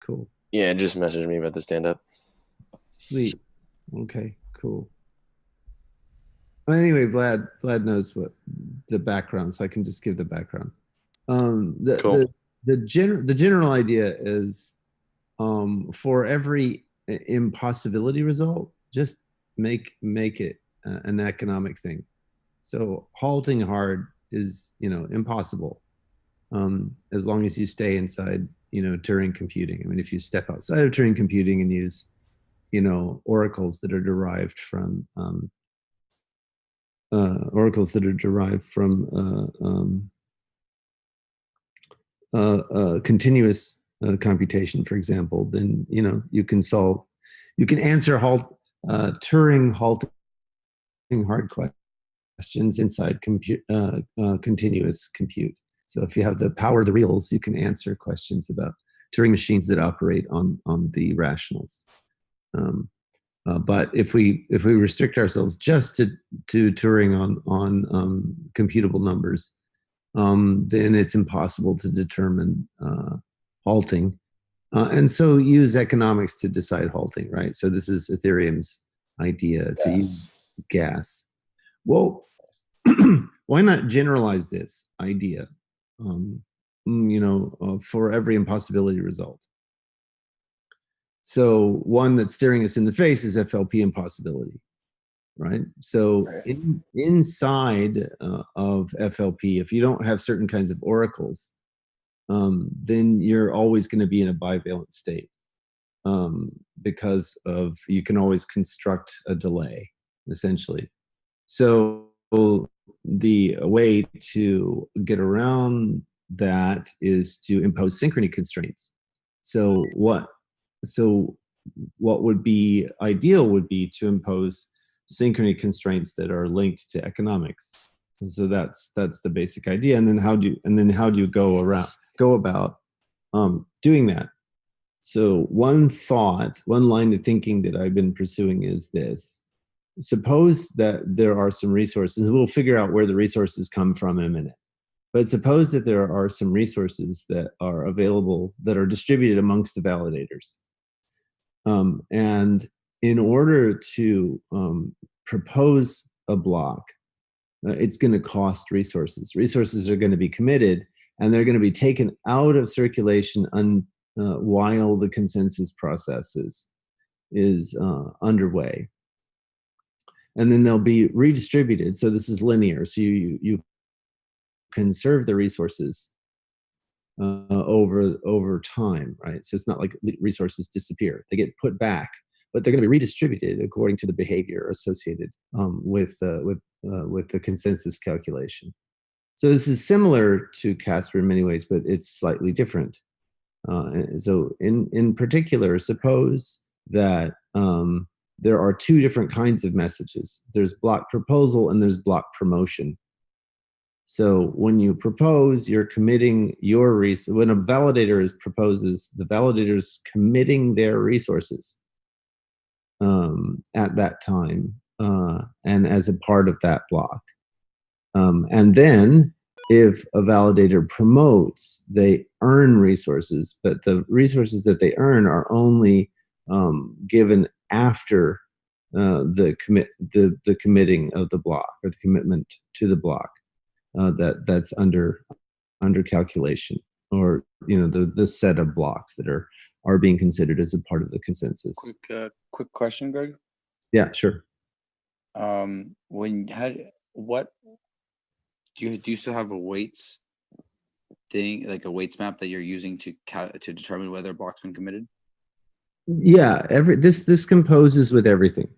Cool. Yeah, just messaged me about the stand up. Sweet. Okay, cool. Well, anyway, Vlad knows what the background, so I can just give the background. Um, the Cool. the the general idea is for every impossibility result, just make it an economic thing. So halting hard is impossible as long as you stay inside Turing computing. I mean, if you step outside of Turing computing and use oracles that are derived from continuous computation, for example, then you can answer Turing halting hard questions inside continuous compute. So if you have the power of the reals, you can answer questions about Turing machines that operate on the rationals. But if we restrict ourselves just to Turing on computable numbers, then it's impossible to determine halting. And so use economics to decide halting, right? So this is Ethereum's idea to use Yes. gas. Well, why not generalize this idea, for every impossibility result? So one that's staring us in the face is FLP impossibility, right? So Right. inside of FLP, if you don't have certain kinds of oracles, then you're always going to be in a bivalent state because of you can always construct a delay, essentially. So the way to get around that is to impose synchrony constraints. So what would be ideal would be to impose synchrony constraints that are linked to economics. And so that's the basic idea. And then how do you go about doing that? So one line of thinking that I've been pursuing is this. Suppose that there are some resources. We'll figure out where the resources come from in a minute. But suppose that there are some resources that are available that are distributed amongst the validators. And in order to propose a block, it's going to cost resources. Resources are going to be committed, and they're going to be taken out of circulation while the consensus process is underway. And then they'll be redistributed. So this is linear. So you conserve the resources over time, right? So it's not like resources disappear; they get put back, but they're going to be redistributed according to the behavior associated with the consensus calculation. So this is similar to Casper in many ways, but it's slightly different. So in particular, suppose that there are two different kinds of messages. There's block proposal and there's block promotion. So when you propose, you're committing your resources. When a validator proposes, the validator is committing their resources at that time and as a part of that block. And then if a validator promotes, they earn resources, but the resources that they earn are only given after the committing of the block or the commitment to the block. That's under calculation, or the set of blocks that are being considered as a part of the consensus. Quick question, Greg. Yeah, sure. What do you still have a weights thing, like a weights map that you're using to determine whether a block's been committed? Yeah, this composes with everything.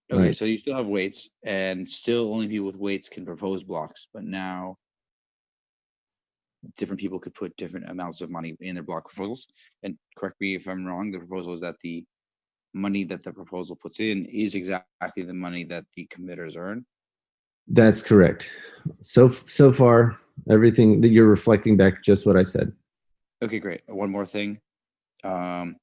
Okay, right? So you still have weights, and still only people with weights can propose blocks. But now, different people could put different amounts of money in their block proposals. And correct me if I'm wrong. The proposal is that the money that the proposal puts in is exactly the money that the committers earn. That's correct. So far, everything that you're reflecting back just what I said. Okay, great. One more thing. I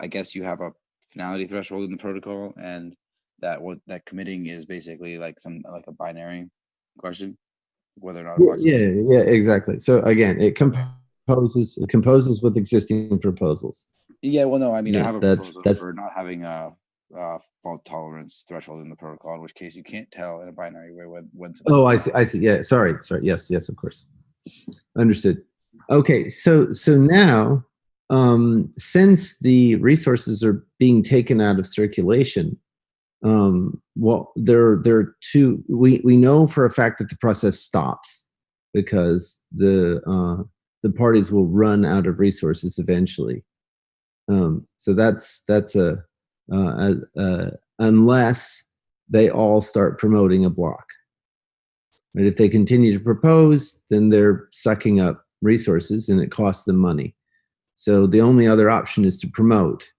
guess you have a finality threshold in the protocol, and that committing is basically like a binary question, whether or not a block's Yeah, exactly. So again, it composes with existing proposals. Yeah, well, no, I mean, I Yeah, have a that's proposal that's for not having a fault tolerance threshold in the protocol, in which case you can't tell in a binary way when something's Oh, I wrong. see. I see. Yeah. Sorry. Yes. Yes. Of course. Understood. Okay. So now, since the resources are being taken out of circulation, well, there are two. We know for a fact that the process stops because the parties will run out of resources eventually. So that's unless they all start promoting a block. Right? If they continue to propose, then they're sucking up resources and it costs them money. So the only other option is to promote,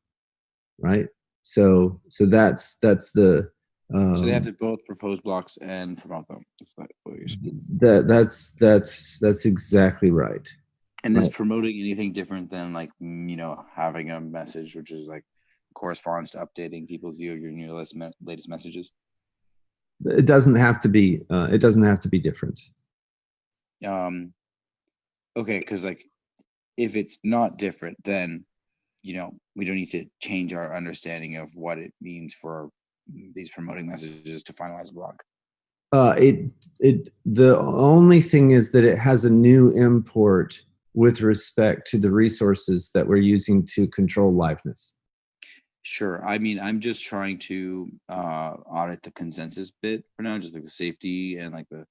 right? So that's the So they have to both propose blocks and promote them. that's exactly right. And is Right. promoting anything different than like having a message which is like corresponds to updating people's view of your new latest messages? It doesn't have to be. It doesn't have to be different. Okay, because like if it's not different, then we don't need to change our understanding of what it means for these promoting messages to finalize a block. The only thing is that it has a new import with respect to the resources that we're using to control liveness. Sure. I mean, I'm just trying to audit the consensus bit for now, just like the safety and like the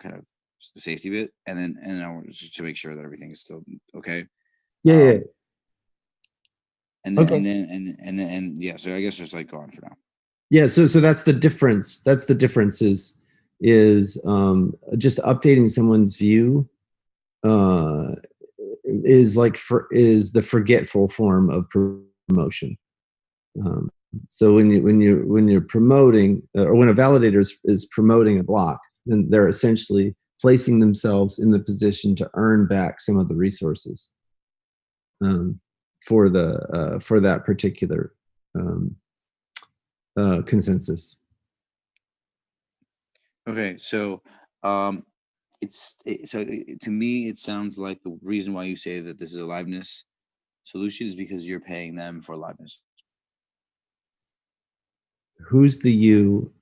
kind of just the safety bit, and then I want just to make sure that everything is still okay. Yeah. And then Okay. and yeah. So I guess just like go on for now. Yeah. So that's the difference. That's the difference is just updating someone's view is the forgetful form of promotion. So when you're promoting, or when a validator is promoting a block, then they're essentially placing themselves in the position to earn back some of the resources for that particular consensus. Okay, so to me it sounds like the reason why you say that this is a liveness solution is because you're paying them for liveness. Who's the you?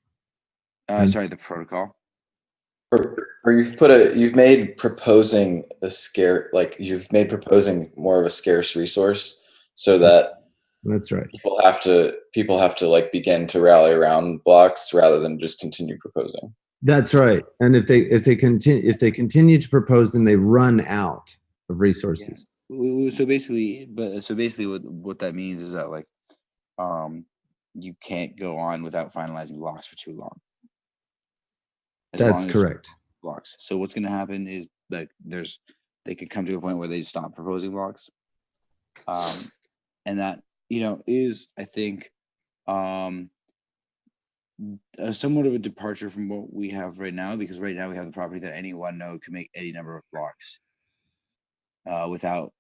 Sorry, the protocol. Or you've made proposing you've made proposing more of a scarce resource, so that That's right. people have to like begin to rally around blocks rather than just continue proposing. That's right. And if they continue to propose, then they run out of resources. Yeah. So basically, what that means is that like, you can't go on without finalizing blocks for too long. That's correct. Blocks. So what's going to happen is that they could come to a point where they stop proposing blocks, and that is, I think, somewhat of a departure from what we have right now, because right now we have the property that any one node can make any number of blocks without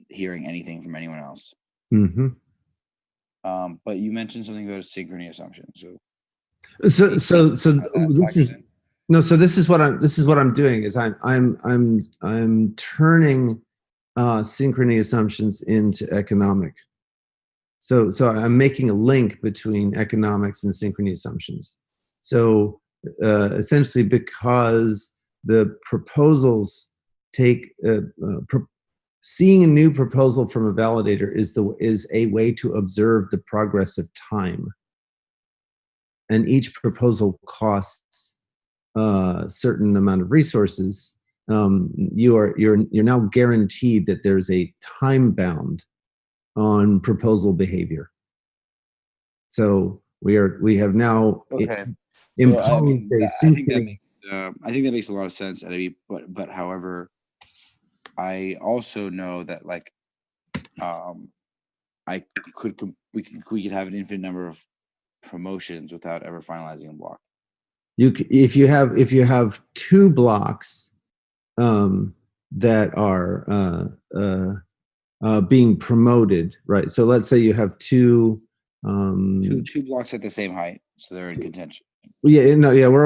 hearing anything from anyone else. Mm-hmm. But you mentioned something about a synchrony assumption. So this is what I'm doing is I'm turning synchrony assumptions into economic. So I'm making a link between economics and synchrony assumptions. So essentially, because the proposals take seeing a new proposal from a validator is a way to observe the progress of time, and each proposal costs a certain amount of resources. You're now guaranteed that there's a time bound on proposal behavior. So we have now imposed a synchrony. I think that makes a lot of sense, Eddie. But however, I also know that like we could have an infinite number of promotions without ever finalizing a block. If you have two blocks that are being promoted, right? So let's say you have two blocks at the same height, so they're in contention. We're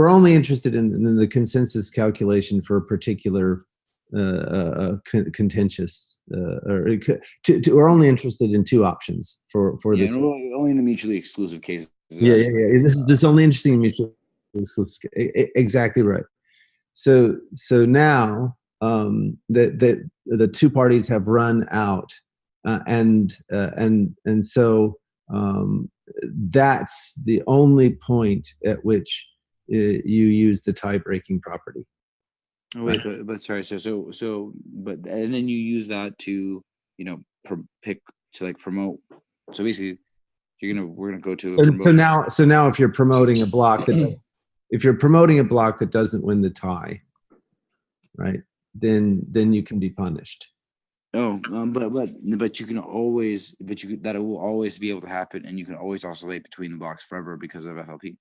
only interested in the consensus calculation for a particular contentious, we're only interested in two options for Yeah, this. and only in the mutually exclusive cases. Yeah. This is only interesting in mutual exclusive. Exactly right. So now the two parties have run out, and so that's the only point at which you use the tie-breaking property. Oh wait, but sorry. But and then you use that to pick to like promote. So basically, we're gonna go to a promotion. So now if you're promoting a block that doesn't win the tie, right? Then you can be punished. Oh, but you can always, that will always be able to happen, and you can always oscillate between the blocks forever because of FLP.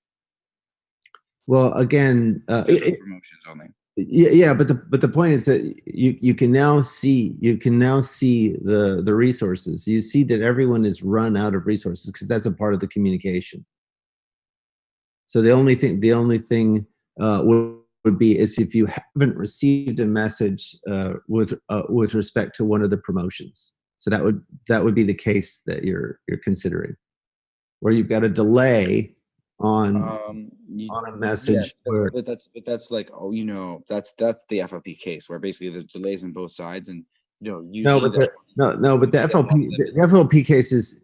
Well, again, promotions only. Yeah, but the point is that you can now see the resources. You see that everyone is run out of resources because that's a part of the communication. So the only thing would be is if you haven't received a message with respect to one of the promotions. So that would be the case that you're considering, where you've got a delay on a message. Yeah, but that's like, that's the FLP case where basically there's delays on both sides, and but the FLP cases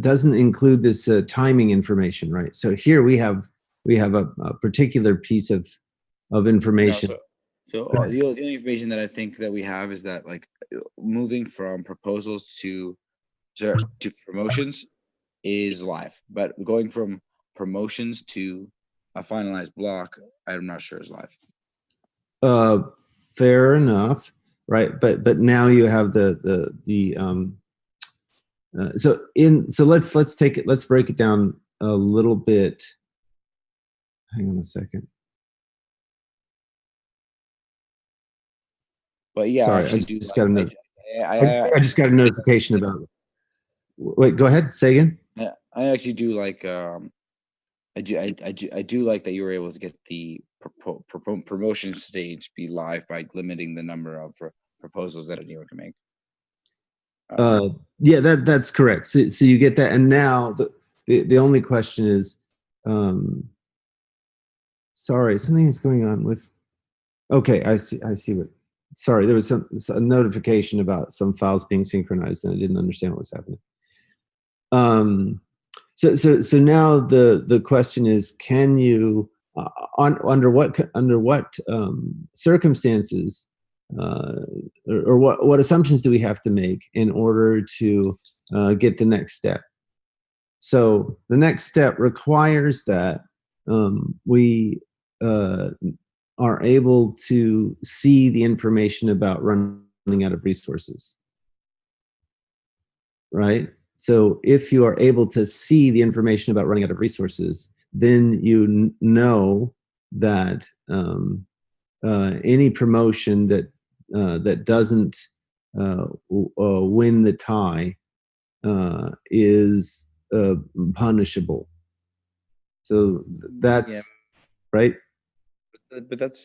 doesn't include this timing information, right? So here we have a particular piece of information. So the only information that I think that we have is that, like, moving from proposals to promotions is live, but going from promotions to a finalized block, I'm not sure is live. Fair enough, right? But now you have so let's break it down a little bit. Hang on a second. But yeah, sorry, I just got a notification about it. Wait, go ahead. Say again. I actually do like. I do like that you were able to get the promotion stage be live by limiting the number of proposals that anyone can make. Yeah, that's correct. So you get that, and now the only question is, sorry, something is going on with. Okay, I see what. Sorry, there was a notification about some files being synchronized, and I didn't understand what was happening. So now the question is, can you under what circumstances or what assumptions do we have to make in order to get the next step? So the next step requires that we are able to see the information about running out of resources, right? So if you are able to see the information about running out of resources, then you know that any promotion that doesn't win the tie is punishable. So that's right. But that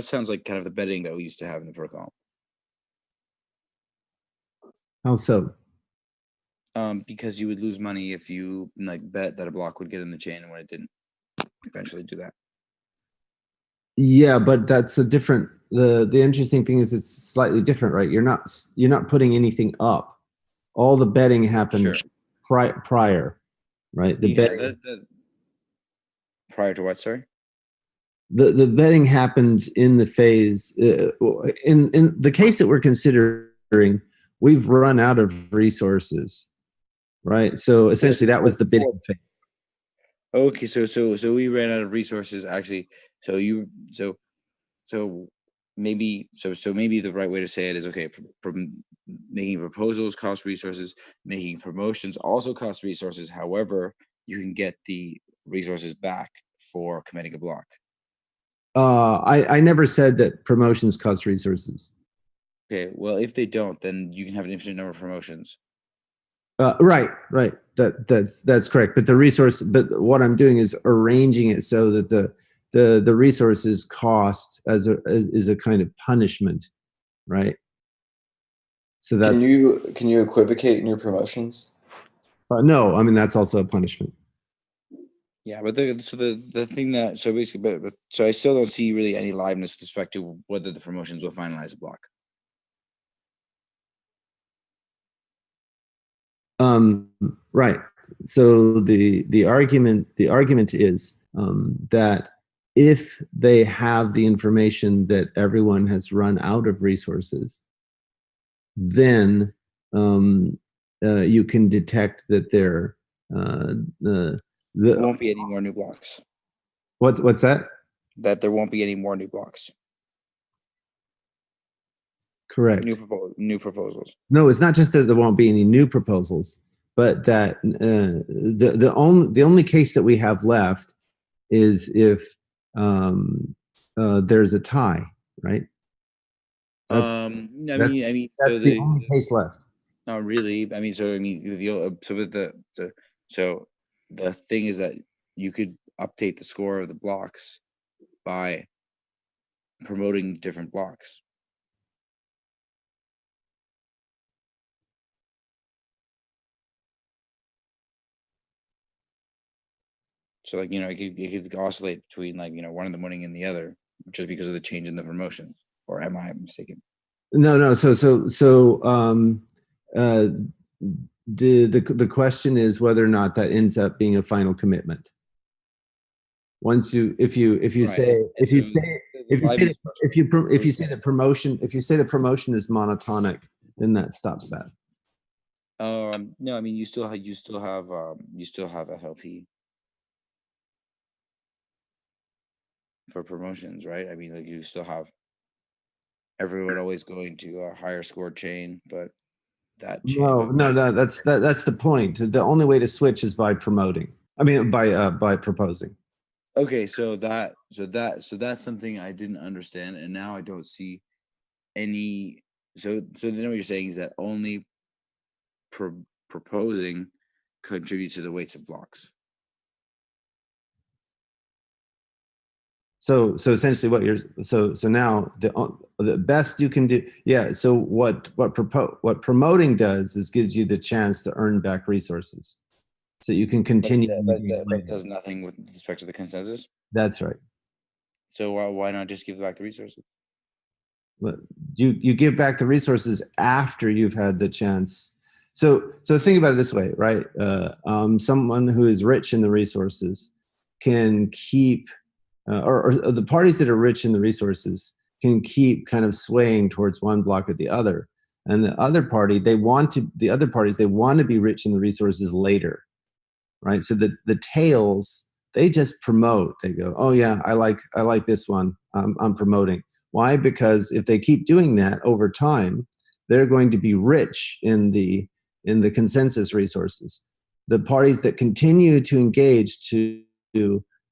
sounds like kind of the betting that we used to have in the protocol. How so? Because you would lose money if you bet that a block would get in the chain, and when it didn't eventually do that. Yeah, but that's a different. The interesting thing is it's slightly different, right? You're not putting anything up. All the betting happened prior, right? The betting prior to what? Sorry. The betting happened in the phase in the case that we're considering. We've run out of resources, right? So essentially, that was the bidding phase. Okay, so we ran out of resources actually. So maybe the right way to say it is, okay, making proposals cost resources, making promotions also cost resources. However, you can get the resources back for committing a block. I never said that promotions cost resources. Okay, well, if they don't, then you can have an infinite number of promotions. Right. That's correct. But what I'm doing is arranging it so that the resources cost is a kind of punishment, right? So Can that's you equivocate in your promotions? no. I mean, that's also a punishment. Yeah, but the thing that so basically, but so I still don't see really any liveness with respect to whether the promotions will finalize a block. Right. So the argument is that if they have the information that everyone has run out of resources, then you can detect that there There won't be any more new blocks. what's that? That there won't be any more new blocks. Correct. New proposals. No, it's not just that there won't be any new proposals, but that the only case that we have left is if there's a tie, right? That's I that's, mean, that's so the only case left. not really. I mean, so with so the thing is that you could update the score of the blocks by promoting different blocks. So like, it could oscillate between like, one of them winning and the other just because of the change in the promotions. Or am I mistaken? No. The question is whether or not that ends up being a final commitment. Once if you Right. say if you say the promotion is monotonic, then that stops that. No, I mean, you still have FLP for promotions, right? I mean, like you still have everyone always going to a higher score chain, but that chain. No. That's the point. The only way to switch is by promoting. I mean, by proposing. Okay, so that's something I didn't understand, and now I don't see any. So then what you're saying is that only proposing contribute to the weights of blocks. So essentially, now the best you can do, yeah. So what promoting does is gives you the chance to earn back resources, so you can continue. But it does nothing with respect to the consensus. That's right. So why not just give back the resources? But you give back the resources after you've had the chance. So think about it this way, right? Someone who is rich in the resources can keep. Or the parties that are rich in the resources can keep kind of swaying towards one block or the other, and the other parties they want to be rich in the resources later, right? So the tails, they just promote. They go, oh yeah, I like this one. I'm promoting. Why? Because if they keep doing that over time, they're going to be rich in the consensus resources. The parties that continue to engage to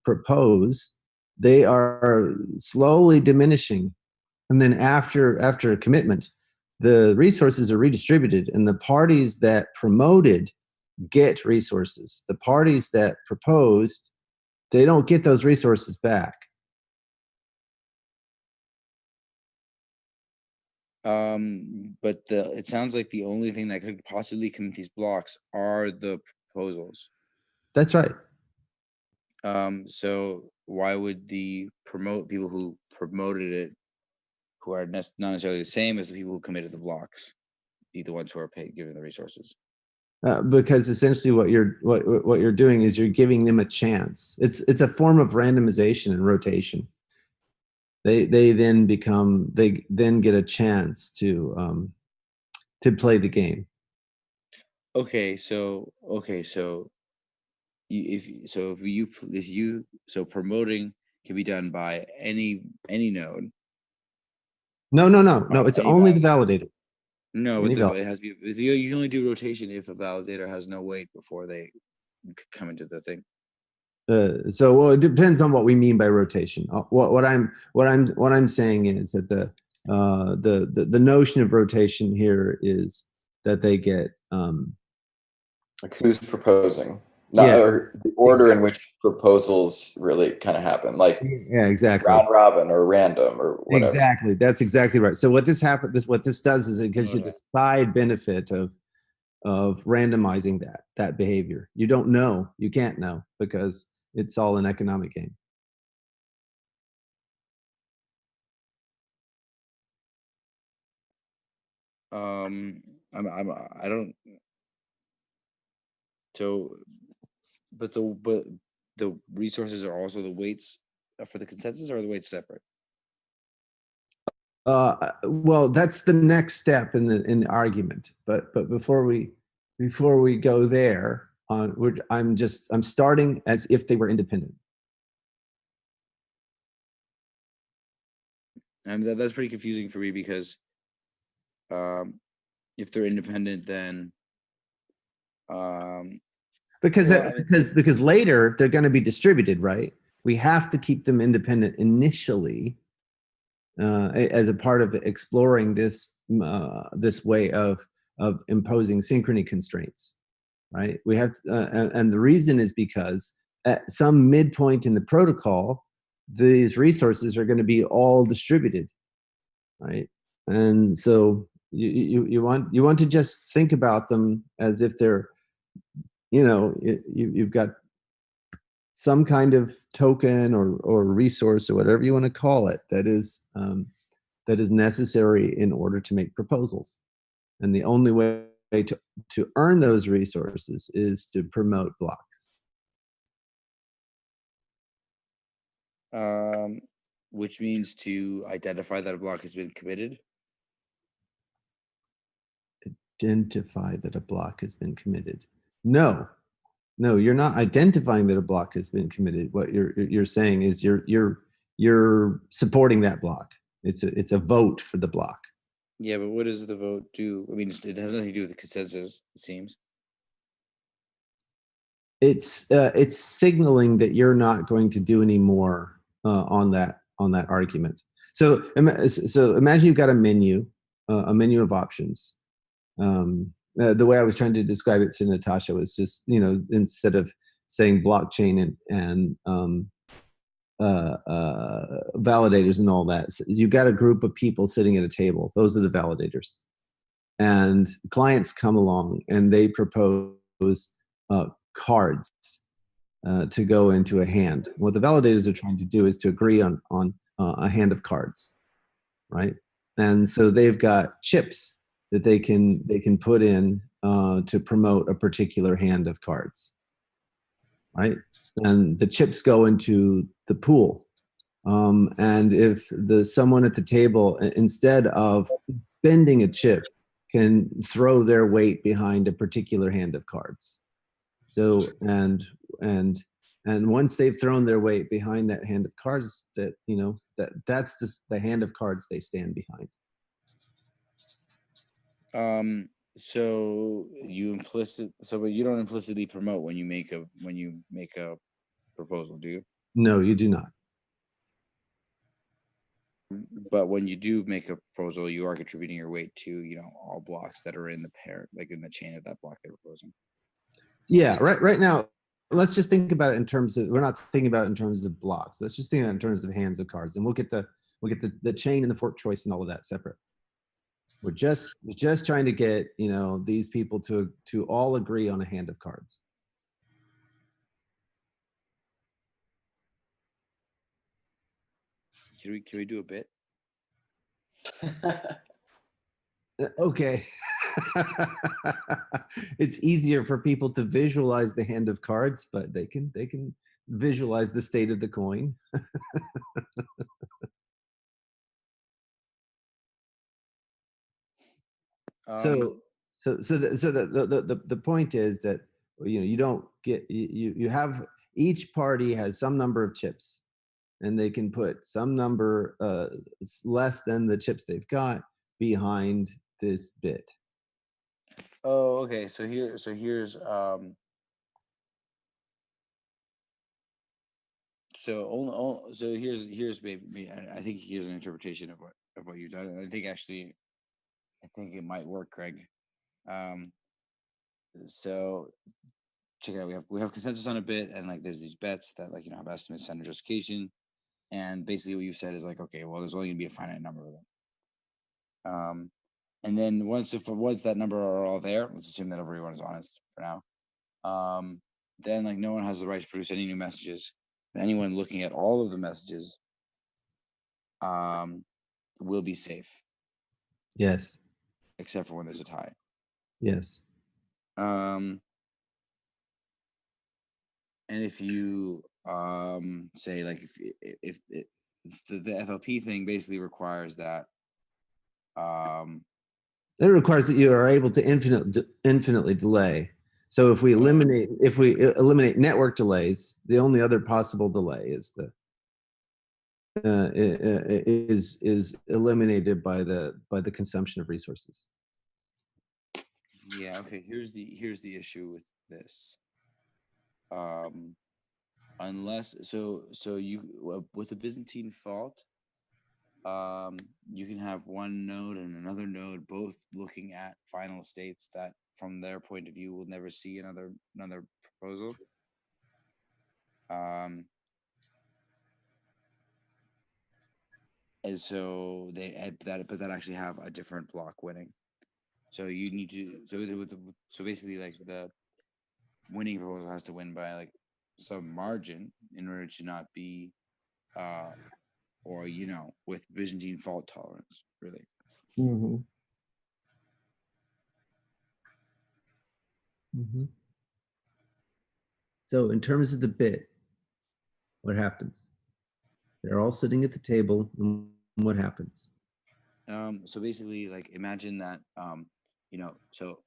propose, they are slowly diminishing, and then after a commitment, the resources are redistributed, and the parties that promoted get resources. The parties that proposed, they don't get those resources back. But it sounds like the only thing that could possibly commit these blocks are the proposals. That's right. So why would the people who promoted it, who are not necessarily the same as the people who committed the blocks, be the ones who are given the resources? Because essentially what you're doing is you're giving them a chance. It's a form of randomization and rotation. They then get a chance to play the game. Okay, so promoting can be done by any node. No. It's only the validator. No, but it has to be. You can only do rotation if a validator has no weight before they come into the thing. So it depends on what we mean by rotation. What I'm saying is that the notion of rotation here is that they get like who's proposing. not Yeah, or the order in which proposals really kind of happen, like yeah, exactly. round robin or random or whatever. Exactly. That's exactly right. So what this does is it gives you the side benefit of randomizing that behavior. You don't know, you can't know because it's all an economic game. I don't. So, but the resources are also the weights for the consensus, or are the weights separate? Well, that's the next step in the argument. But before we go there, I'm starting as if they were independent. And that's pretty confusing for me because um, if they're independent, then um, Because well, I mean, because later they're going to be distributed, right? We have to keep them independent initially as a part of exploring this way of imposing synchrony constraints, right? We have and the reason is because at some midpoint in the protocol, these resources are going to be all distributed, right? And so you want to just think about them as if they're, you've got some kind of token or resource or whatever you want to call it that is necessary in order to make proposals. And the only way to earn those resources is to promote blocks. um, which means to identify that a block has been committed. Identify that a block has been committed. No, no, you're not identifying that a block has been committed. What you're saying is you're supporting that block. It's a vote for the block. Yeah, but what does the vote do? I mean, it has nothing to do with the consensus. It seems. It's signaling that you're not going to do any more on that argument. So imagine you've got a menu of options. The way I was trying to describe it to Natasha was just, instead of saying blockchain and validators and all that, so you've got a group of people sitting at a table. Those are the validators. And clients come along and they propose uh, cards to go into a hand. What the validators are trying to do is to agree on a hand of cards, right? And so they've got chips that they can put in to promote a particular hand of cards, right? And the chips go into the pool. And if someone at the table, instead of spending a chip, can throw their weight behind a particular hand of cards. So and and once they've thrown their weight behind that hand of cards, that's the hand of cards they stand behind. So but you don't implicitly promote when you make a proposal, do you? No, you do not. But when you do make a proposal, you are contributing your weight to, all blocks that are in the pair, like in the chain of that block they're proposing. Yeah, right now, let's just think about it in terms of, we're not thinking about it in terms of blocks. Let's just think about it in terms of hands of cards, and we'll get the chain and the fork choice and all of that separate. We're just trying to get, these people to all agree on a hand of cards. Can we do a bit? Okay. It's easier for people to visualize the hand of cards, but they can visualize the state of the coin. Um, So the point is that, you don't get, you have, each party has some number of chips, and they can put some number less than the chips they've got behind this bit. oh, okay. So here's maybe I think here's an interpretation of what you've done. And I think it might work, Craig. Um, so check it out. We have consensus on a bit, and like there's these bets that like have estimates, standard justification, and basically what you said is like, okay, well, there's only gonna be a finite number of them. And then once that number are all there, let's assume that everyone is honest for now. Then like no one has the right to produce any new messages. And anyone looking at all of the messages will be safe, Yes. except for when there's a tie. Yes. And if you say like if the FLP thing basically requires that it requires that you are able to infinitely delay. So if we eliminate network delays, the only other possible delay is is eliminated by the consumption of resources. Yeah. Okay. Here's the issue with this. Unless you with the Byzantine fault, you can have one node and another node both looking at final states that from their point of view will never see another proposal. And so but that actually have a different block winning. So you need to so basically like the winning proposal has to win by like some margin in order to not be or with Byzantine fault tolerance, really. Mm-hmm. Mm-hmm. So in terms of the bit, what happens? They're all sitting at the table, and what happens? So basically, like imagine that so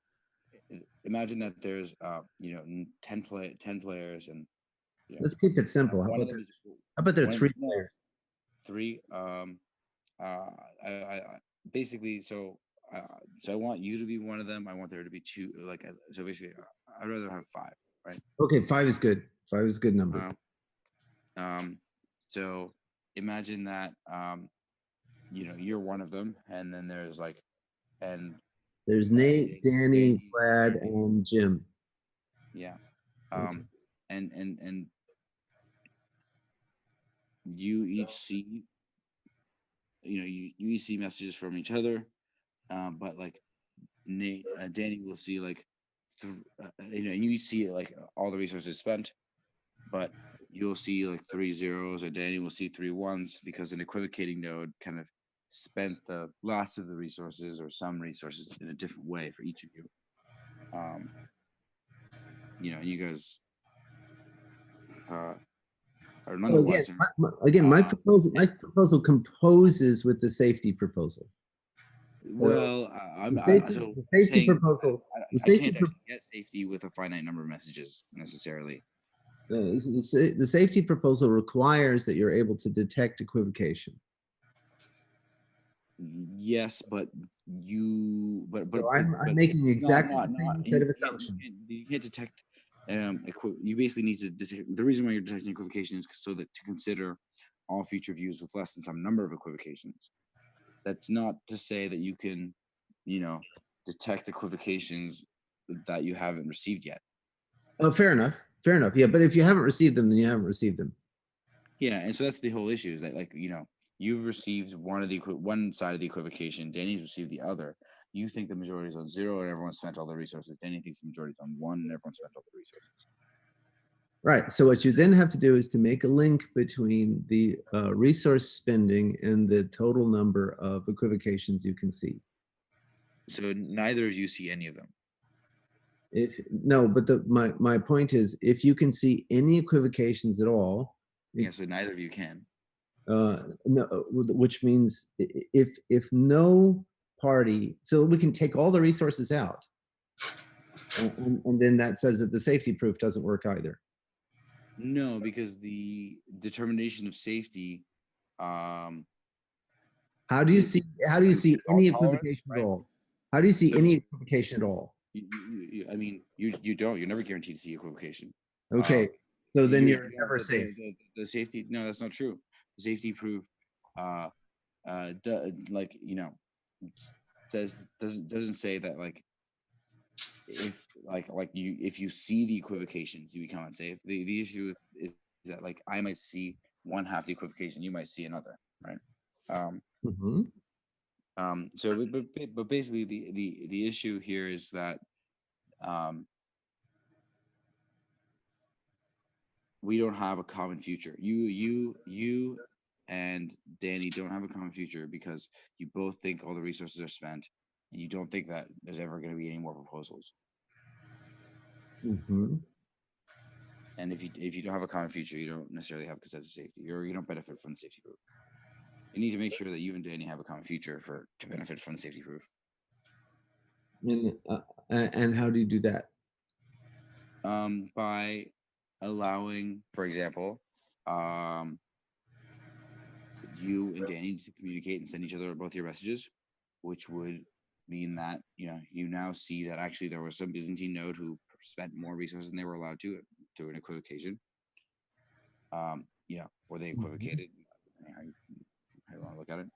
imagine that there's 10 players, and Let's keep it simple. How about there are 3 players? 3. I basically so I want you to be one of them. I want there to be 2. Like so basically, I'd rather have 5, right? Okay, 5 is good. 5 is a good number. So imagine that you're one of them, and then there's like there's Nate, Danny, Brad, and Jim. Yeah. And you each see you each see messages from each other, but like Danny will see like and you see like all the resources spent, but you'll see like 3 zeros, and Danny will see 3 1s because an equivocating node kind of spent the last of the resources or some resources in a different way for each of you. You guys are none the wiser. My proposal composes with the safety proposal. Well, the safety proposal. I can't actually get safety with a finite number of messages necessarily. The safety proposal requires that you're able to detect equivocation. Yes, but I'm making exactly the same set of assumptions. You can't detect. You basically need to detect. The reason why you're detecting equivocation is so that to consider all future views with less than some number of equivocations. That's not to say that you can, detect equivocations that you haven't received yet. Oh, fair enough. Fair enough. Yeah, but if you haven't received them, then you haven't received them. Yeah, and so that's the whole issue is that like you've received one side of the equivocation, Danny's received the other. You think the majority is on 0 and everyone spent all the resources. Danny thinks the majority is on 1 and everyone spent all the resources. Right. So what you then have to do is to make a link between the resource spending and the total number of equivocations you can see. So neither of you see any of them. But my point is, if you can see any equivocations at all, so neither of you can. No, which means if no party, so we can take all the resources out, and then that says that the safety proof doesn't work either. No, because the determination of safety. How do you see any equivocation at all? How do you see any equivocation at all? I mean, you don't. You're never guaranteed to see equivocation. Okay, so then you're never safe. The safety. No, that's not true. The safety proof, doesn't say that like if like you, if you see the equivocations, you become unsafe. The issue is that like I might see one half the equivocation, you might see another, right? Um, Mhm. so but basically the issue here is that um, we don't have a common future. You and Danny don't have a common future because you both think all the resources are spent, and you don't think that there's ever going to be any more proposals. Mhm. And if you don't have a common future, you don't necessarily have consensus safety, or you don't benefit from the safety proof. You need to make sure that you and Danny have a common future for to benefit from the safety proof. And how do you do that? By allowing, for example, um, you and Danny to communicate and send each other both your messages, which would mean that you now see that actually there was some Byzantine node who spent more resources than they were allowed to through an equivocation. Or they Mhm. equivocated, depending how you want to look at it.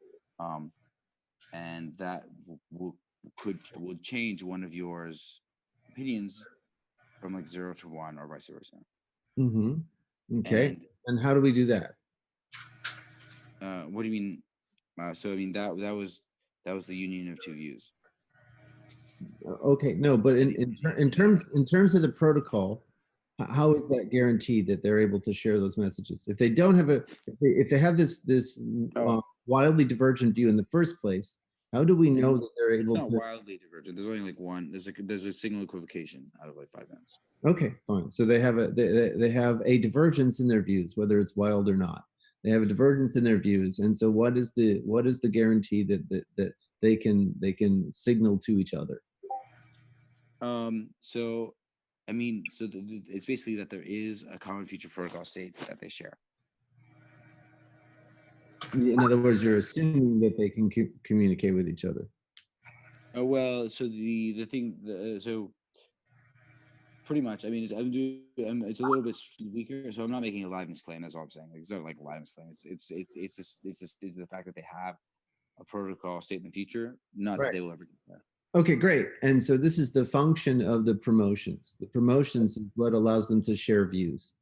And that would change one of yours opinions from like 0 to 1 or vice versa. Mhm. Okay. And And how do we do that? what do you mean? So I mean that was the union of two views. Okay, no, but in terms of the protocol, how is that guaranteed that they're able to share those messages? If they don't have if they have this Oh, wildly divergent view in the first place, how do we know that they're it's able not to? wildly divergent. There's only like one. There's a single equivocation out of like 5 minutes. Okay, fine. So they have a divergence in their views, whether it's wild or not. They have a divergence in their views, and so what is the guarantee that they can signal to each other? So I mean, so it's basically that there is a common future protocol state that they share. In other words, you're assuming that they can communicate with each other. Oh well, so the thing, so pretty much. I mean, it's a little bit weaker, so I'm not making a liveness claim. That's all I'm saying. Like, it's not like a liveness claim. It's the fact that they have a protocol state in the future, not that Right. they will ever get there. Okay, great. And so this is the function of the promotions. The promotions is what allows them to share views,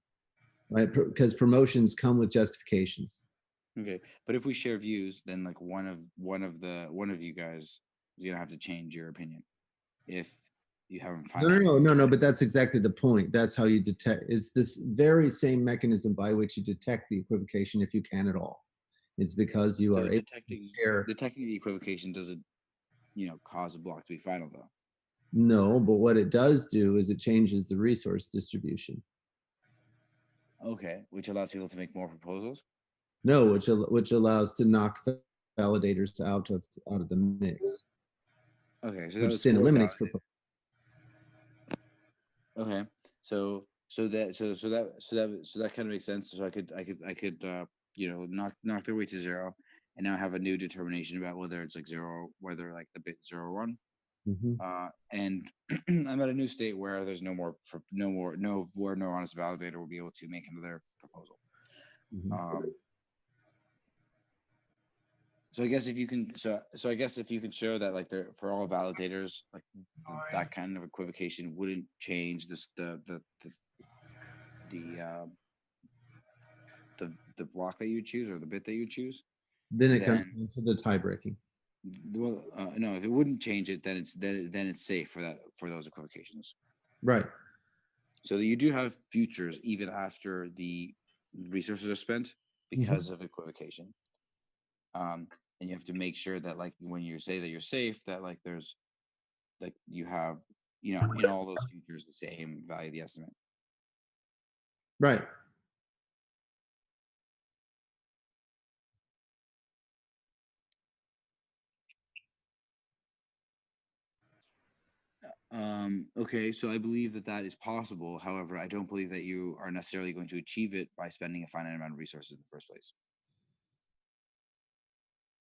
right? Because promotions come with justifications. Okay, but if we share views, then like one of you guys is gonna have to change your opinion if you haven't No. But that's exactly the point. That's how you detect. It's this very same mechanism by which you detect the equivocation, if you can at all. It's because you So are able to share. detecting the equivocation doesn't cause a block to be final though. No, but what it does do is it changes the resource distribution. Okay, which allows people to make more proposals. No, which allows to knock validators out of the mix, Okay, so that which was then four eliminates validators. proposals. Okay, so that kind of makes sense. So I could knock their weight to 0, and now have a new determination about whether it's like 0, whether like the bit 0 or 1. Mhm. And I'm at a new state where there's where no honest validator will be able to make another proposal. Mhm. Um, so I guess if you can, so I guess if you can show that like there for all validators, like that kind of equivocation wouldn't change this the the block that you choose or the bit that you choose, Then it comes then into the tie breaking. well, no, if it wouldn't change it, then it's safe for those equivocations. Right. So that you do have futures even after the resources are spent because Mhm. of equivocation. And you have to make sure that like when you say that you're safe, that like there's like you have in all those futures the same value of the estimate. Right. Okay, so I believe that that is possible. However, I don't believe that you are necessarily going to achieve it by spending a finite amount of resources in the first place.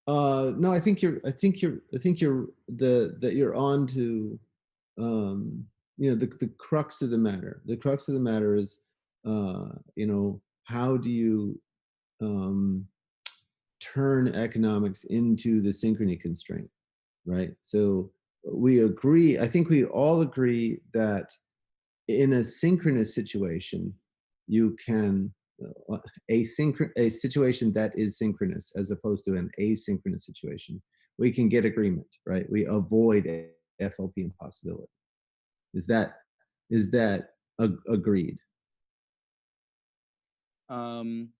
No, I think you're that you're on to the crux of the matter. The crux of the matter is how do you um, turn economics into the synchrony constraint, right? So we agree, I think we all agree that in a synchronous situation, you can a situation that is synchronous as opposed to an asynchronous situation, we can get agreement, right? We avoid a FLP impossibility. Is that agreed? Um,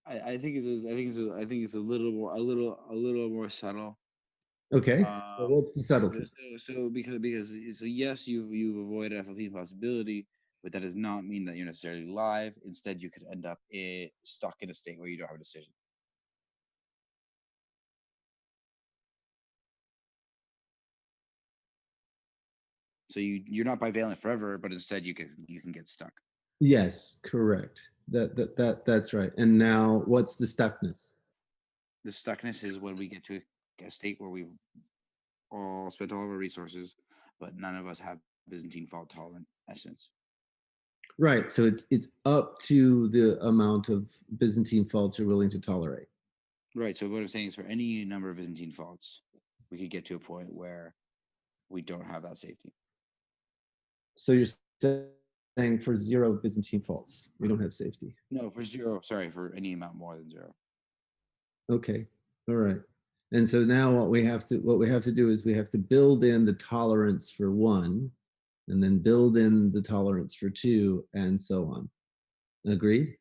I think it's a little more subtle. Okay, so Um, what's the subtlety? so yes, you've avoided FLP possibility, but that does not mean that you're necessarily live. Instead, you could end up stuck in a state where you don't have a decision. So you're not bivalent forever, but instead you can get stuck. Yes, correct. That's right. And now, what's the stuckness? The stuckness is when we get to a state where we've all spent all of our resources, but none of us have Byzantine fault tolerant essence. Right. So it's up to the amount of Byzantine faults you're willing to tolerate. Right. So what I'm saying is, for any number of Byzantine faults, we could get to a point where we don't have that safety. So you're saying for 0 Byzantine faults, we don't have safety. No, for zero. Sorry, for any amount more than zero. Okay. All right. And so now what we have to do is we have to build in the tolerance for 1, and then build in the tolerance for 2, and so on. Agreed?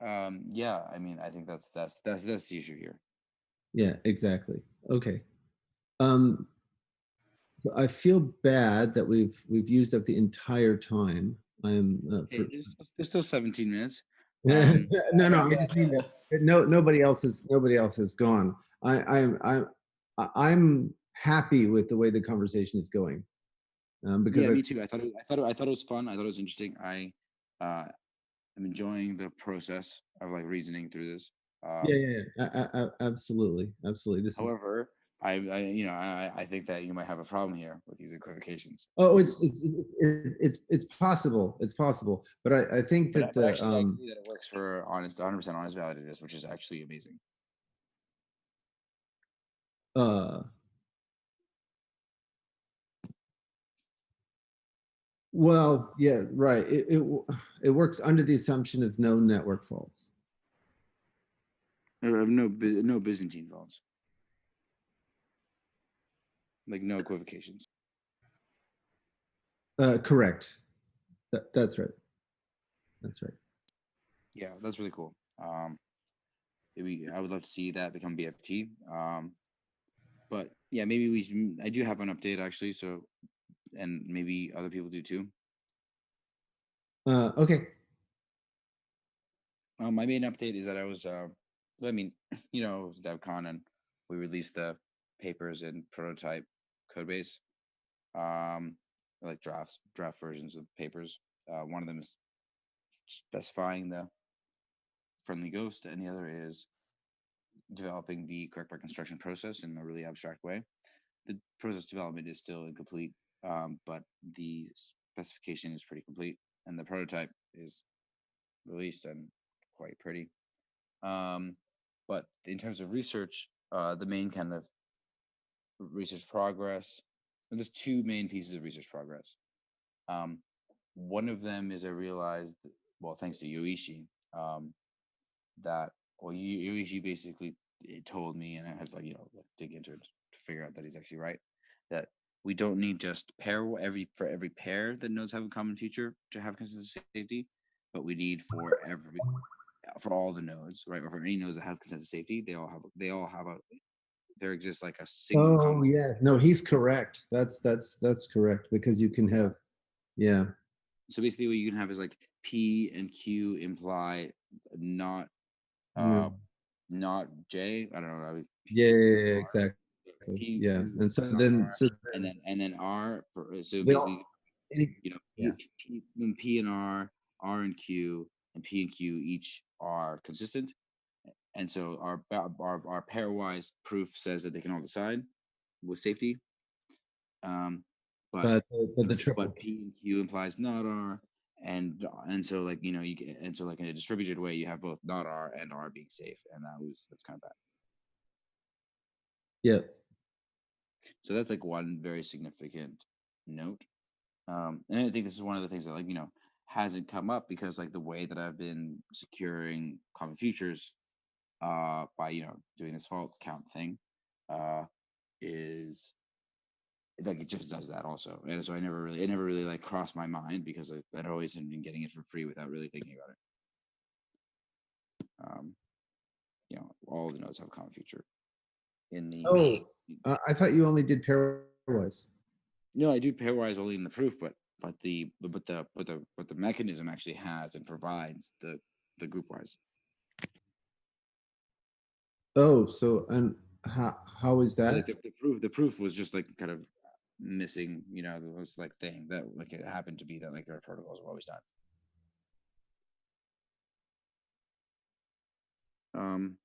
Yeah. I mean, I think that's the issue here. Yeah, exactly. Okay. Um, so I feel bad that we've used up the entire time. I'm Hey, there's still 17 minutes. no, no. I just mean that nobody else has gone. I'm happy with the way the conversation is going, because Yeah, me too. I thought it was fun. I thought it was interesting. Uh, I'm enjoying the process of like reasoning through this. absolutely, absolutely. This is However, I think that you might have a problem here with these equivocations. oh, it's possible, it's possible, but I think that But the actually, I agree that it works for 100% honest validators, which is actually amazing. uh well, yeah, right. It works under the assumption of no network faults. No Byzantine faults, like no equivocations. Correct. That's right. That's right. Yeah, that's really cool. I would love to see that become BFT. But yeah, maybe I do have an update actually. So, and maybe other people do too. Okay. My main update is that I was, I mean, it was DevCon, and we released the papers and prototype code base, like draft versions of papers. One of them is specifying the friendly ghost, and the other is developing the correct by construction process in a really abstract way. The process development is still incomplete, but the specification is pretty complete, and the prototype is released and quite pretty. But in terms of research, the main kind of research progress, there's 2 main pieces of research progress. One of them is I realized, well, thanks to Yoichi, that Yoichi basically told me, and I had to like dig into it to figure out that he's actually right. That we don't need just for every pair that nodes have a common feature to have consensus safety, but we need for all the nodes, right? Or for any nodes that have consensus safety, they all have there exists like a single Oh common. yeah, no, he's correct. That's correct, because you can have, yeah. So basically, what you can have is like P and Q imply not Yeah, not J. I don't know. yeah, P, yeah, R, exactly. P and Yeah, Q, and so not then R, so and then R for so they all, basically, yeah. P and R and Q, and P and Q each are consistent, and so our pairwise proof says that they can all decide with safety. Um, but But the triple. P and Q implies not R, and so like you get, and so like in a distributed way you have both not R and R being safe, and that's kind of bad. Yeah. So that's like one very significant note. And I think this is one of the things that hasn't come up because like the way that I've been securing common futures by doing this fault count thing uh is like it just does that also. And so it never really like crossed my mind because I'd always been getting it for free without really thinking about it. Um, all the nodes have a common future in the Oh, I thought you only did pairwise. no, I do pairwise only in the proof, but the mechanism actually has and provides the group wise. Oh, so and how is So like that? the proof was just like kind of missing, this like thing that like it happened to be that like their protocols were always done.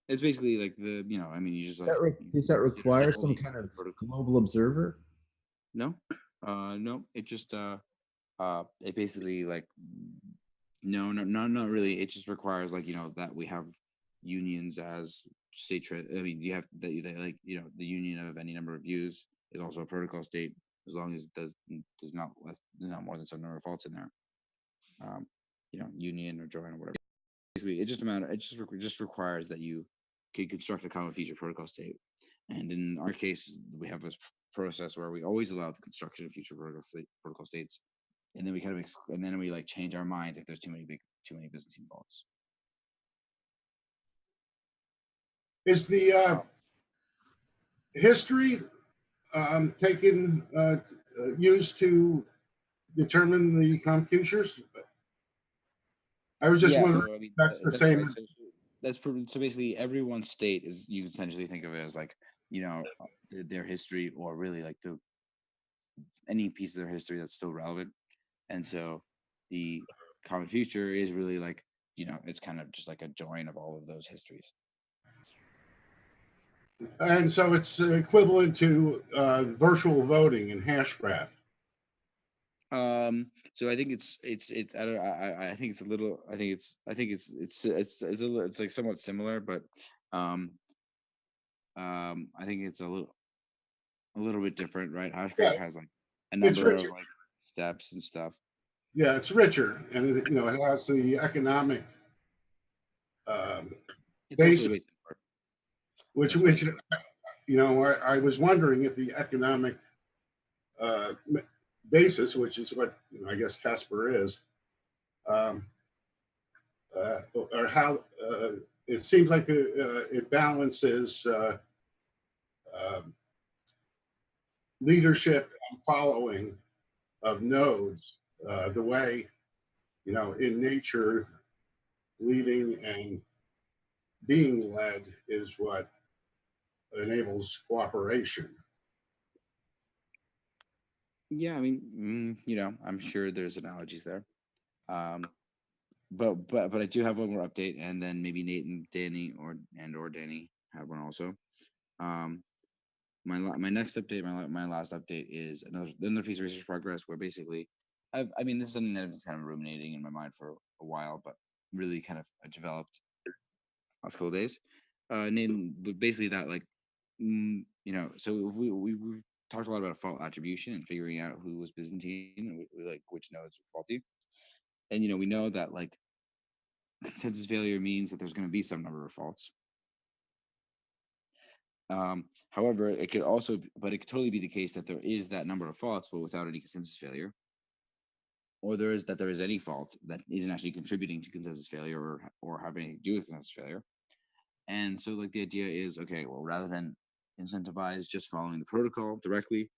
It's basically like I mean, you just like Does that you just like require some only kind of protocol. global observer? No, no, it just it basically like no, not really. It just requires like that we have unions as I mean, you have that like the union of any number of views is also a protocol state as long as it there's not more than some number of faults in there. Um, union or join or whatever. Basically, it just a matter. It just requires that you can construct a common feature protocol state. And in our case, we have this process where we always allow the construction of future protocol states, and then we kind of and then we like change our minds if there's too many Byzantine faults. Is the history taken used to determine the computers? I was just Yeah, wondering so I if mean that's the that's right. same. So basically, everyone's state is you can essentially think of it as like their history or really like any piece of their history that's still relevant. And so the common future is really like it's kind of just like a join of all of those histories. And so it's equivalent to virtual voting and hashgraph. So I think it's I don't I think it's a little I think it's like somewhat similar, but um I think it's a little bit different, right? Yeah, Hashgraph has like a it's number of richer. like steps and stuff. Yeah, it's richer, and it has the economic um, It's also base, way simpler. which That's way which simpler. I was wondering if the economic uh, basis, which is what I guess Casper is, um, or how it seems like it balances um leadership and following of nodes the way in nature leading and being led is what enables cooperation. Yeah, I mean, I'm sure there's analogies there. Um, but I do have one more update, and then maybe Nate and Danny or Danny have one also. Um, my next update, my last update is another piece of research progress where basically, I mean, this is something that I've been kind of ruminating in my mind for a while, but really kind of developed last couple of days. But basically that like, so if we talked a lot about fault attribution and figuring out who was Byzantine and like which nodes were faulty, and we know that like consensus failure means that there's going to be some number of faults. However, it could also, but it could totally be the case that there is that number of faults, but without any consensus failure, or there is any fault that isn't actually contributing to consensus failure or have anything to do with consensus failure. And so, like the idea is, okay, well, rather than incentivize just following the protocol directly,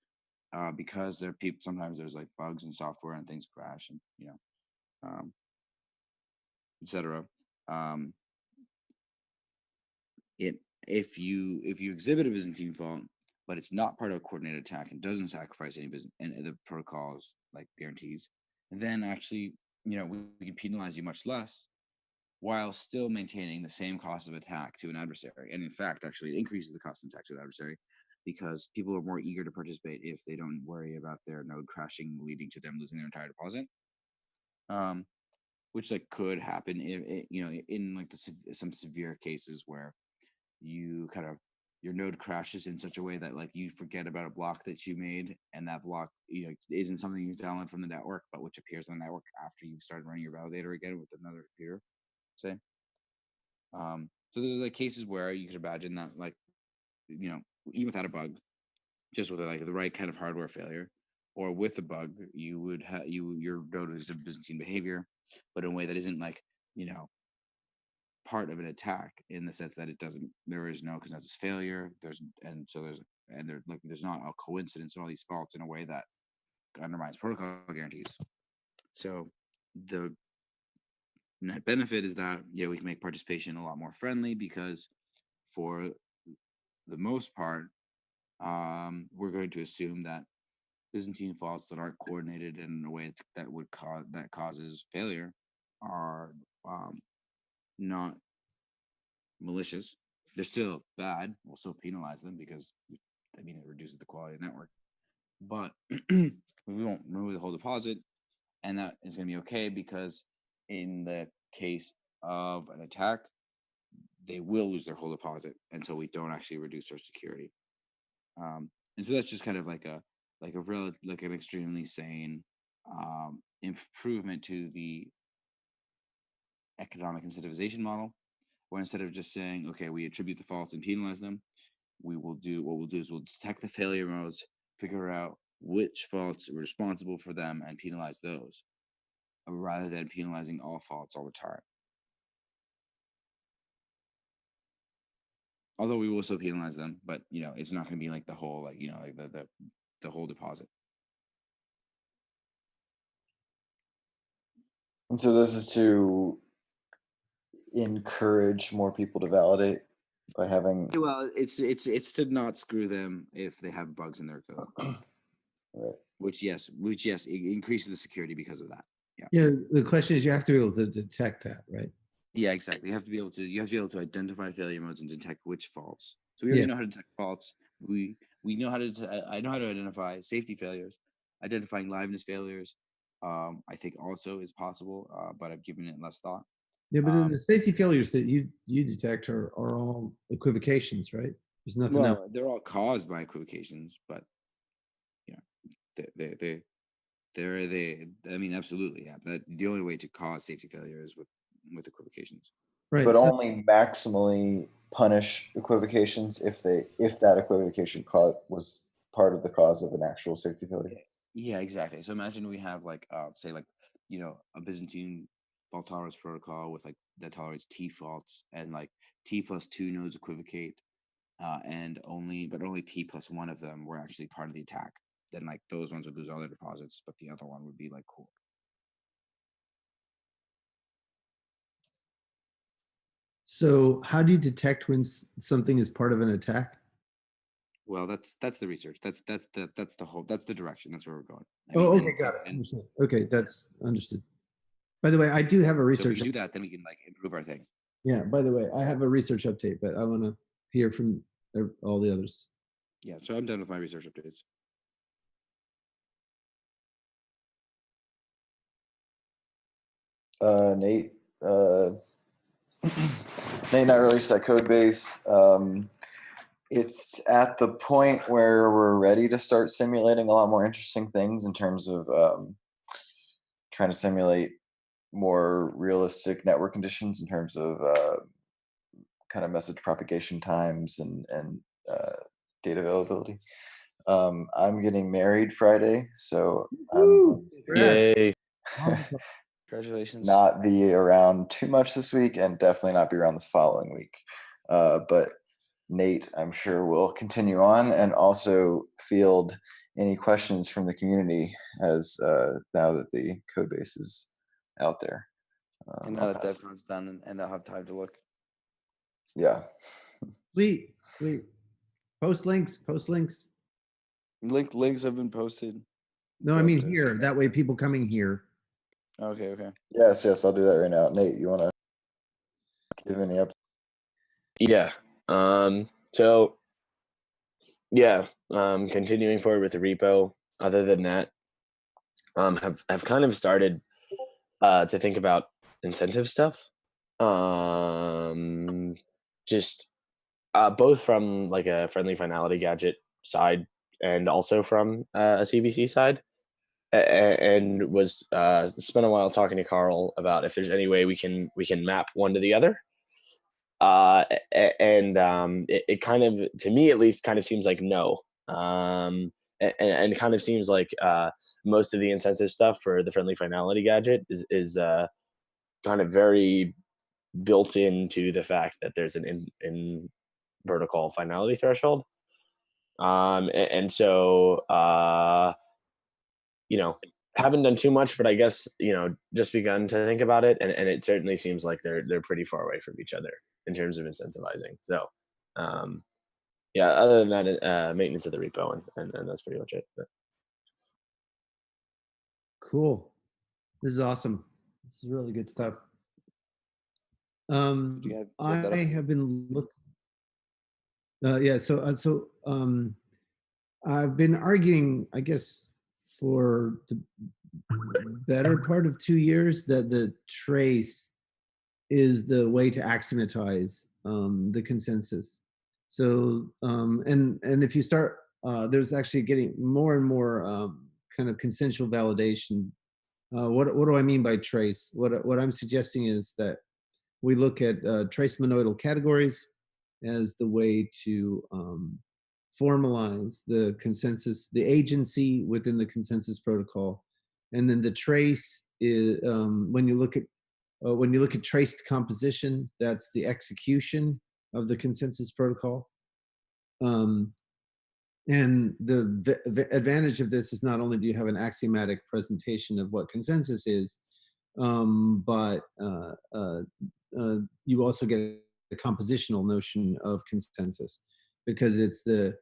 because there are people sometimes there's like bugs in software and things crash and etc. Um, it if you exhibit a Byzantine fault, but it's not part of a coordinated attack and doesn't sacrifice any business and the protocols like guarantees, then actually we can penalize you much less while still maintaining the same cost of attack to an adversary. And in fact, actually it increases the cost of attack to an adversary because people are more eager to participate if they don't worry about their node crashing, leading to them losing their entire deposit. Which like could happen if in like some severe cases where you kind of your node crashes in such a way that like you forget about a block that you made, and that block isn't something you download from the network, but which appears on the network after you've started running your validator again with another computer, say. So there's like cases where you could imagine that like even without a bug, just with like the right kind of hardware failure, or with a bug, you would have your node is a Byzantine behavior, but in a way that isn't like part of an attack, in the sense that there is no consensus failure. There's not a coincidence in all these faults in a way that undermines protocol guarantees. So the net benefit is that we can make participation a lot more friendly, because for the most part, we're going to assume that Byzantine faults that aren't coordinated in a way that causes failure are not malicious. They're still bad. We'll still penalize them, because it reduces the quality of the network. But we won't remove the whole deposit, and that is going to be okay, because in the case of an attack, they will lose their whole deposit, and so we don't actually reduce our security. And so that's just kind of like an extremely sane improvement to the economic incentivization model, where instead of just saying, okay, we attribute the faults and penalize them, we'll detect the failure modes, figure out which faults are responsible for them, and penalize those, rather than penalizing all faults all the time. Although we will still penalize them, but it's not going to be like the whole the whole deposit. And so this is to encourage more people to validate by having. Well, it's to not screw them if they have bugs in their code. Right. Which yes, it increases the security because of that. Yeah. The question is, you have to be able to detect that, right? Yeah, exactly. You have to be able to identify failure modes and detect which faults. So we already know how to detect faults. We know how to. I know how to identify safety failures. Identifying liveness failures, I think also is possible, but I've given it less thought. Yeah, but then the safety failures that you detect are all equivocations, right? There's nothing else. They're all caused by equivocations, but they're absolutely, yeah. That the only way to cause safety failure is with equivocations. Right. But only maximally punish equivocations if that equivocation was part of the cause of an actual safety failure. Yeah, exactly. So imagine we have like say like a Byzantine fault tolerance protocol with like that tolerates T faults, and like T plus 2 nodes equivocate, and only T plus 1 of them were actually part of the attack. Then like those ones would lose all their deposits, but the other one would be like cool. So how do you detect when something is part of an attack? Well, that's the research. That's the direction. That's where we're going. Okay, got it. Understood. Okay, that's understood. By the way, I do have a research. So if we can do that, then we can like improve our thing. Yeah. By the way, I have a research update, but I want to hear from all the others. Yeah. So I'm done with my research updates. Nate not released that code base. It's at the point where we're ready to start simulating a lot more interesting things in terms of trying to simulate more realistic network conditions in terms of kind of message propagation times and data availability. I'm getting married Friday, so Yay. Congratulations. Not be around too much this week, and definitely not be around the following week. But Nate, I'm sure, will continue on and also field any questions from the community as now that the code base is out there. And now that DevCon's done, and they'll have time to look. Yeah. Sweet. Post links. Links have been posted. No, I mean here. That way, people coming here. Okay. Yes, I'll do that right now. Nate, you want to give any up? Yeah. Continuing forward with the repo. Other than that, have kind of started to think about incentive stuff. Just Both from like a friendly finality gadget side and also from a CBC side. And was spent a while talking to Carl about if there's any way we can map one to the other. And it kind of, to me at least, kind of seems like no. And kind of seems like most of the incentive stuff for the friendly finality gadget is kind of very built into the fact that there's an in protocol finality threshold. And so haven't done too much, but I guess just begun to think about it, and it certainly seems like they're pretty far away from each other in terms of incentivizing. So um, yeah, other than that, maintenance of the repo, and that's pretty much it. But Cool. This is awesome. This is really good stuff. Do you I have that up? have been looking. Yeah. So I've been arguing, I guess, for the better part of 2 years that the trace is the way to axiomatize the consensus. So and if you start, there's actually getting more and more kind of consensual validation. What do I mean by trace? What I'm suggesting is that we look at trace monoidal categories as the way to formalize the consensus, the agency within the consensus protocol, and then the trace is when you look at traced composition, that's the execution of the consensus protocol. And the advantage of this is not only do you have an axiomatic presentation of what consensus is, but you also get a compositional notion of consensus, because it's the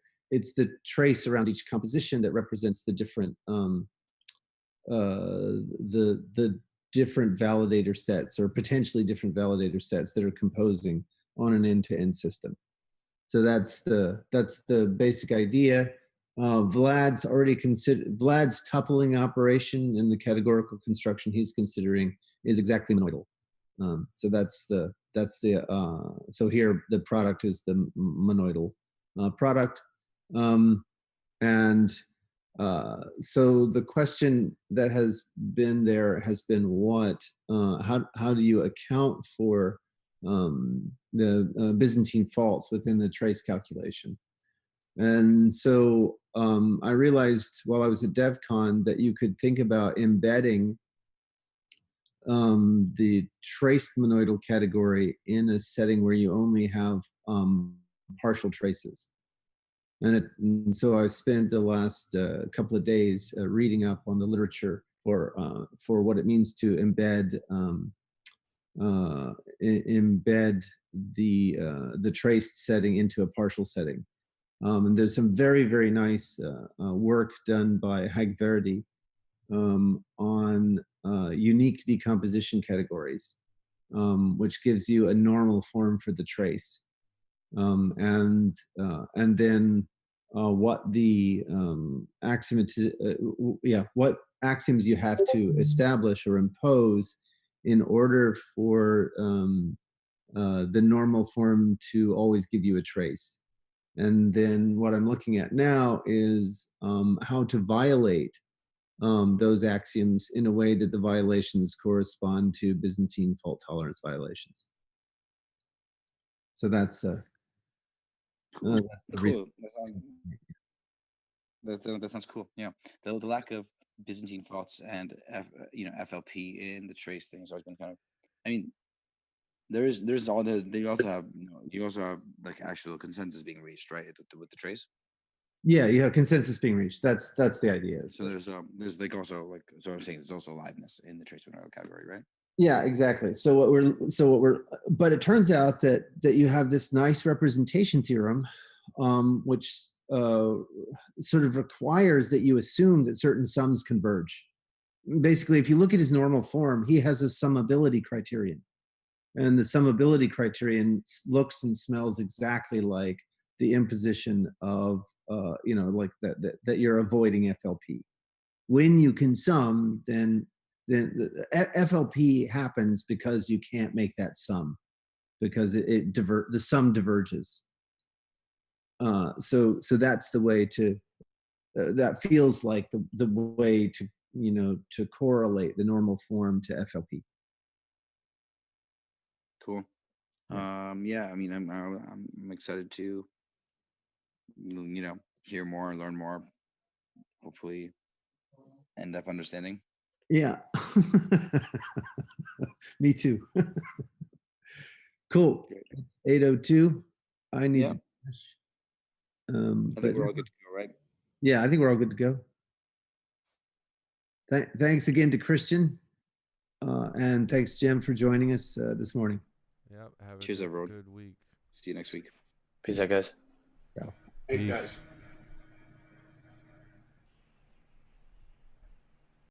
trace around each composition that represents the different the different validator sets, or potentially different validator sets, that are composing on an end-to-end system. So that's the basic idea. Vlad's toppling operation in the categorical construction he's considering is exactly monoidal. So so here the product is the monoidal product. And so the question that has been there has been how do you account for the Byzantine faults within the trace calculation? And so I realized while I was at DevCon that you could think about embedding the traced monoidal category in a setting where you only have partial traces. And so I spent the last couple of days reading up on the literature for what it means to embed the traced setting into a partial setting. And there's some very, very nice work done by Hagverdi on unique decomposition categories, which gives you a normal form for the trace. And then what the what axioms you have to establish or impose in order for the normal form to always give you a trace. And then what I'm looking at now is how to violate those axioms in a way that the violations correspond to Byzantine fault tolerance violations. So that's the reason. Cool. That sounds cool. Yeah, the lack of Byzantine faults and FLP in the trace thing has always been kind of. I mean, there's all the they also have you also have like actual consensus being reached, right, with the trace. Yeah, you have consensus being reached. That's the idea. So there's like also like, so I'm saying there's also liveness in the trace monoidal category, right? Yeah, exactly. But it turns out that you have this nice representation theorem, which sort of requires that you assume that certain sums converge. Basically, if you look at his normal form, he has a summability criterion, and the summability criterion looks and smells exactly like the imposition of like that you're avoiding FLP. When you can sum, then the FLP happens because you can't make that sum, because the sum diverges. So that's the way to. That feels like the way to to correlate the normal form to FLP. Cool. Yeah, I mean, I'm excited to, hear more, learn more, hopefully end up understanding. Yeah. Me too. Cool. Great. It's 8:02. I need Yeah. to finish. I think we're all good to go, right? Yeah, I think we're all good to go. Thanks again to Christian, and thanks Jim for joining us this morning. Yep. Have a Cheers, everyone. good week. See you next week. Peace out, guys. Yeah. Hey, Peace. guys.